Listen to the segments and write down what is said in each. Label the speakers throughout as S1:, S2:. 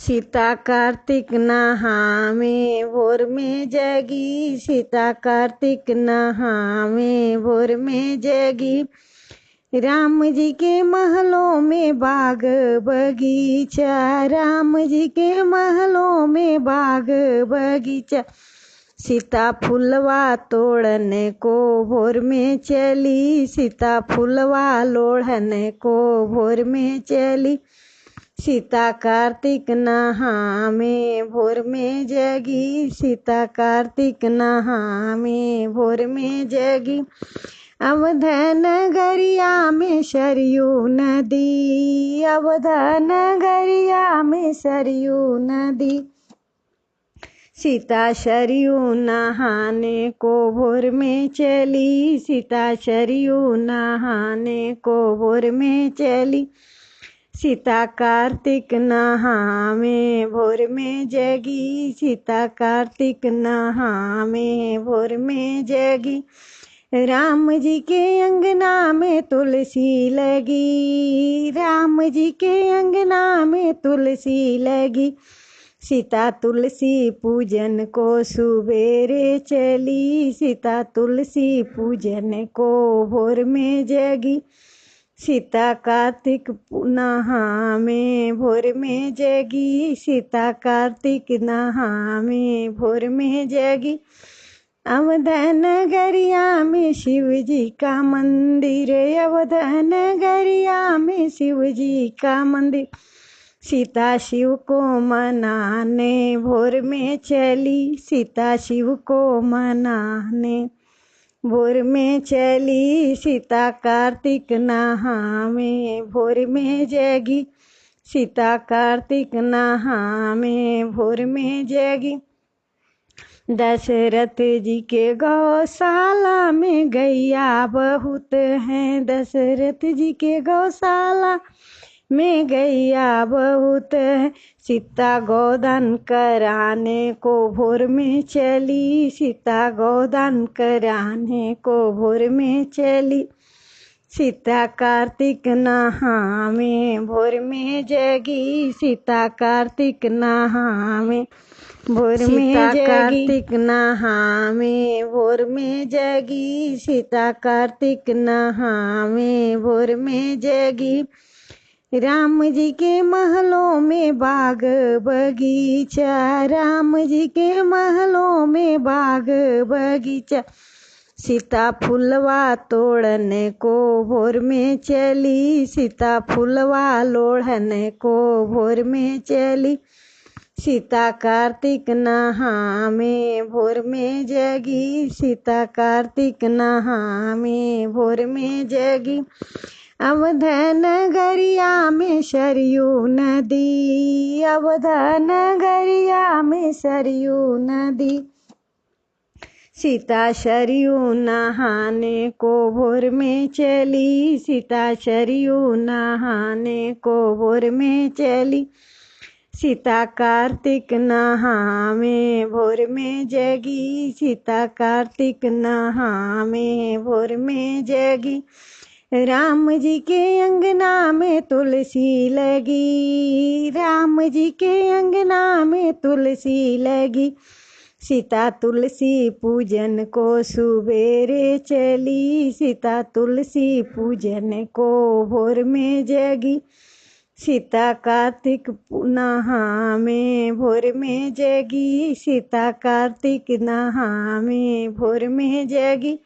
S1: सीता कार्तिक नहावे भोर में जगी, सीता कार्तिक नहावे भोर में जगी। राम जी के महलों में बाग बगीचा, राम जी के महलों में बाग बगीचा। सीता फुलवा तोड़ने को भोर में चली, सीता फुलवा लोढ़ने को भोर में चली। सीता कार्तिक नहावे भोर में जगी, सीता कार्तिक नहावे भोर में जगी। अवध नगरिया में सरयू नदी, अवध नगरिया में सरयू नदी। सीता सरयू नहाने को भोर में चली, सीता सरयू नहाने को भोर में चली। सीता कार्तिक नहावे भोर में जगी, सीता कार्तिक नहावे भोर में जगी। राम जी के अंगना में तुलसी लगी, राम जी के अंगना में तुलसी लगी। सीता तुलसी पूजन को सुबेरे चली, सीता तुलसी पूजन को भोर में जगी। सीता कार्तिक नहावे भोर में जगी, सीता कार्तिक नहावे भोर में जगी। अवध नगरिया में शिव जी का मंदिर, अवध नगरिया में शिव जी का मंदिर। सीता शिव को मनाने भोर में चली, सीता शिव को मनाने भोर में चली। सीता कार्तिक नहावे भोर में जगी, सीता कार्तिक नहावे भोर में जगी। दशरथ जी के गौशाला में गैया बहुत हैं, दशरथ जी के गौशाला में गैया बहुत है। सीता गोदान कराने को भोर में चली, सीता गोदान कराने को भोर में चली। सीता कार्तिक नहावे भोर में जगी, सीता कार्तिक नहावे भोर में जगी। कार्तिक नहावे भोर में जगी, सीता कार्तिक नहावे भोर में जगी। राम जी के महलों में बाग बगीचा, राम जी के महलों में बाग बगीचा। सीता फुलवा तोड़ने को भोर में चली, सीता फुलवा लोढ़ने को भोर में चली। सीता कार्तिक नहावे भोर में जगी, सीता कार्तिक नहावे भोर में जगी। अवध नगरिया में सरयू नदी, अवध नगरिया में सरयू नदी। सीता सरयू नहाने को भोर में चली, सीता सरयू नहाने को भोर में चली। सीता कार्तिक नहावे भोर में जगी, सीता कार्तिक नहावे भोर में जगी। राम जी के अंगना में तुलसी लगी, राम जी के अंगना में तुलसी लगी। सीता तुलसी पूजन को सुबेरे चली, सीता तुलसी पूजन को भोर में जगी। सीता कार्तिक नहावे भोर में जगी, सीता कार्तिक नहावे भोर में जगी।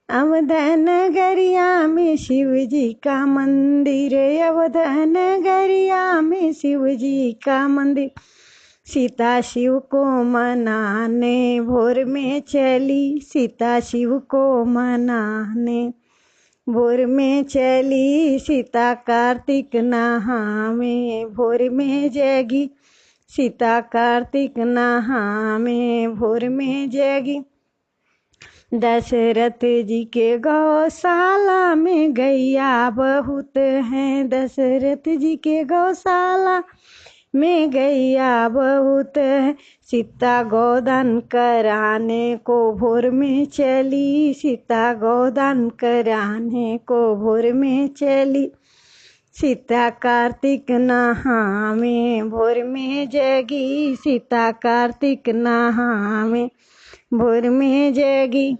S1: अवध नगरिया में शिव जी का मंदिर, अवध नगरिया में शिव जी का मंदिर। सीता शिव को मनाने भोर में चली, सीता शिव को मनाने भोर में चली। सीता कार्तिक नहावे भोर में जगी, सीता कार्तिक नहावे भोर में जगी। दशरथ जी के गौशाला में गैया बहुत हैं, दशरथ जी के गौशाला में गैया बहुत है। सीता गोदान कराने को भोर में चली, सीता गोदान कराने को भोर में चली। सीता कार्तिक नहावे भोर में जगी, सीता कार्तिक नहावे भोर में जगी।